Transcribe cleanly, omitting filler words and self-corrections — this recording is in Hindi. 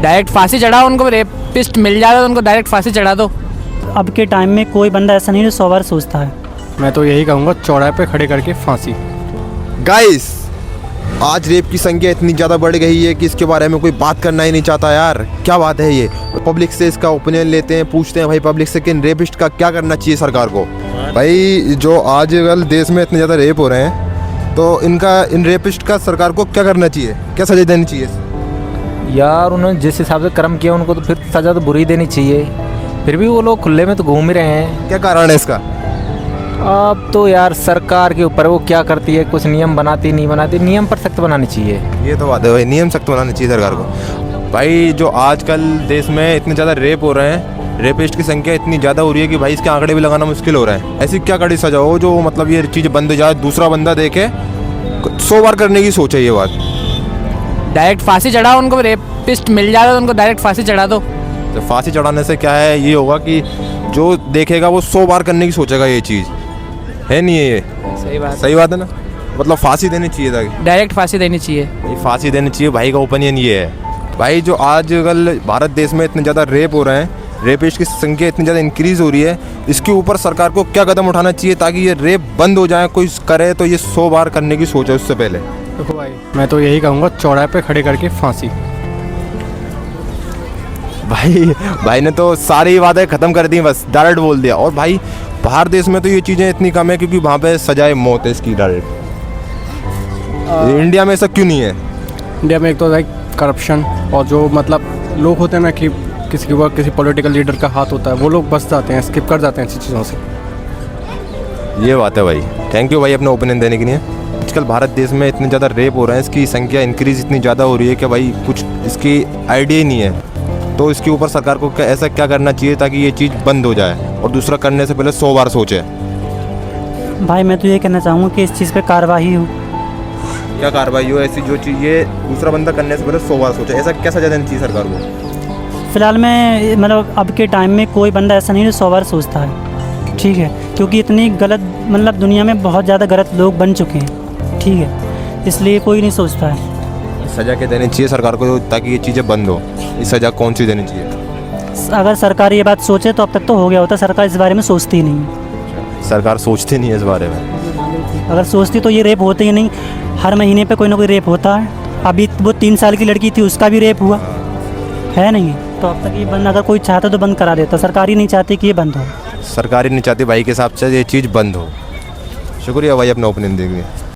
डायरेक्ट फांसी चढ़ाओ उनको, रेपिस्ट मिल जाए तो उनको डायरेक्ट फांसी चढ़ा दो। अब के टाइम में कोई बंदा ऐसा नहीं जो 100 बार सोचता है। मैं तो यही कहूँगा चौराहे पे खड़े करके फांसी। गाइस, आज रेप की संख्या इतनी ज़्यादा बढ़ गई है कि इसके बारे में कोई बात करना ही नहीं चाहता यार। क्या बात है ये? पब्लिक से इसका ओपिनियन लेते हैं, पूछते हैं भाई पब्लिक से कि इन रेपिस्ट का क्या करना चाहिए सरकार को। भाई जो आजकल देश में इतने ज़्यादा रेप हो रहे हैं तो इन रेपिस्ट का सरकार को क्या करना चाहिए, क्या सजा देनी चाहिए? यार उन्होंने जिस हिसाब से कर्म किया उनको तो फिर सज़ा तो बुरी देनी चाहिए। फिर भी वो लोग खुले में तो घूम ही रहे हैं। क्या कारण है इसका? अब तो यार सरकार के ऊपर वो क्या करती है, कुछ नियम बनाती नहीं बनाती। नियम पर सख्त बनानी चाहिए। ये तो बात है भाई, नियम सख्त बनाने चाहिए सरकार को। भाई जो आजकल देश में इतने ज़्यादा रेप हो रहे हैं, रेपिस्ट की संख्या इतनी ज़्यादा हो रही है कि भाई इसके आंकड़े भी लगाना मुश्किल हो रहा है। ऐसी क्या कड़ी सजा हो जो मतलब ये चीज़ बंद हो जाए, दूसरा बंदा देखे 100 बार करने की सोचे ये बात। डायरेक्ट फांसी चढ़ाओ उनको, रेपिस्ट मिल जाए तो उनको डायरेक्ट फांसी चढ़ा दो। तो फांसी चढ़ाने से क्या है, ये होगा कि जो देखेगा वो 100 बार करने की सोचेगा। ये चीज़ है नहीं है? ये सही बात है ना? मतलब फांसी देनी चाहिए था, डायरेक्ट फांसी देनी चाहिए। ये फांसी देनी चाहिए। भाई का ओपिनियन ये है। भाई जो आजकल भारत देश में इतने ज़्यादा रेप हो रहे हैं, रेपिस्ट की संख्या इतनी ज़्यादा इंक्रीज़ हो रही है, इसके ऊपर सरकार को क्या कदम उठाना चाहिए ताकि ये रेप बंद हो जाए? कोई करे तो ये 100 बार करने की सोचे उससे पहले। देखो भाई, मैं तो यही कहूँगा चौराहे पे खड़े करके फांसी। भाई ने तो सारी बातें ख़त्म कर दी, बस डायरेक्ट बोल दिया। और भाई बाहर देश में तो ये चीज़ें इतनी कम है क्योंकि वहाँ पे सजाए मौत है इसकी डायरेक्ट। इंडिया में ऐसा क्यों नहीं है? इंडिया में एक तो लाइक करप्शन, और जो मतलब लोग होते हैं ना कि किसी के ऊपर किसी पॉलिटिकल लीडर का हाथ होता है, वो लोग बच जाते हैं, स्किप कर जाते हैं ऐसी चीज़ों से। ये बात है भाई। थैंक यू भाई अपना ओपिनियन देने के लिए। आजकल भारत देश में इतने ज़्यादा रेप हो रहे हैं, इसकी संख्या इंक्रीज़ इतनी ज़्यादा हो रही है कि भाई कुछ इसकी आइडिया ही नहीं है। तो इसके ऊपर सरकार को ऐसा क्या करना चाहिए ताकि ये चीज़ बंद हो जाए और दूसरा करने से पहले 100 बार सोचे? भाई मैं तो ये कहना चाहूँगा कि इस चीज़ पे कार्रवाई हो। क्या कार्रवाई हो ऐसी जो चीज़ ये दूसरा बंदा करने से पहले 100 बार सोचे? ऐसा क्या सजा देनी चाहिए सरकार को? फ़िलहाल में मतलब अब के टाइम में कोई बंदा ऐसा नहीं जो 100 बार सोचता है, ठीक है? क्योंकि इतनी गलत मतलब दुनिया में बहुत ज़्यादा गलत लोग बन चुके हैं, ठीक है? इसलिए कोई नहीं सोचता है। सजा क्या देनी चाहिए सरकार को ताकि ये चीज़ें बंद हो? ये सजा कौन सी देनी चाहिए? अगर सरकार ये बात सोचे तो अब तक तो हो गया होता। सरकार इस बारे में सोचती ही नहीं। सरकार सोचती नहीं है इस बारे में। अगर सोचती तो ये रेप होते ही नहीं। हर महीने पे कोई ना कोई रेप होता है। अभी वो 3 साल की लड़की थी, उसका भी रेप हुआ है नहीं? तो अब तक ये बंद, अगर कोई चाहता तो बंद करा देता। सरकार ही नहीं चाहती कि ये बंद हो। सरकार ही नहीं चाहती भाई के हिसाब से ये चीज़ बंद हो। शुक्रिया भाई अपना ओपिनियन देंगे।